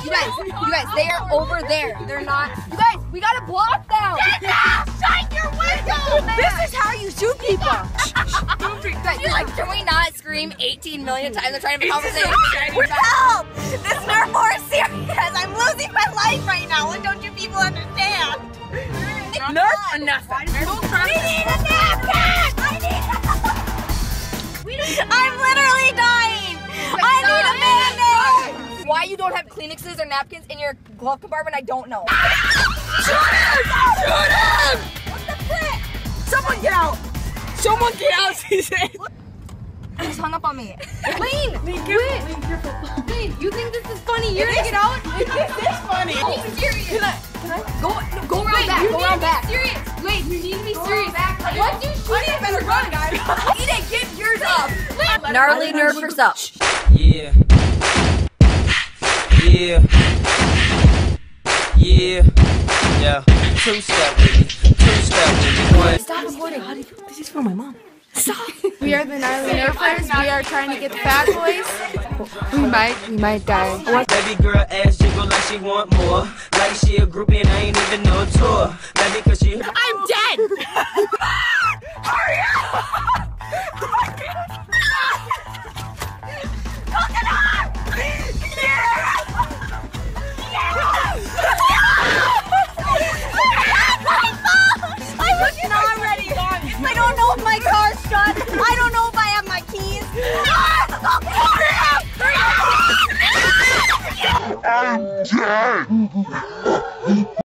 You guys, they are over there. They're not. You guys, we gotta block them. Shut your window! This is how you shoot people. You're like, can we not scream 18 million times? They're trying to have a conversation. Help! This Nerf war is serious. I'm losing my life right now. What don't you people understand? Nerf or nothing. We need a napkin! I'm literally dying! I need a Band-Aid! Why you don't have Kleenexes or napkins in your glove compartment, I don't know. Shoot him! What's the frick? Someone get out! Someone get out, she said. He just hung up on me. Lane, you think this is funny? You're gonna get out? This is funny. Oh, serious. Can I? Go around back. Go around back. Serious. Wait, you need to be serious. What do you shoot? I better run, guys. Eden, get yours up. Gnarly nerfers up. Yeah. Yeah. Yeah. Yeah. Two-step with me. Two-step with me. One. Stop recording. This is for my mom. Stop. We are the Gnarly Nerfers. We are trying to get the fat boys. We might die. Baby girl ass jiggle like she want more. Like she a groupie and I ain't even no tour. Maybe cause she... I'm dead!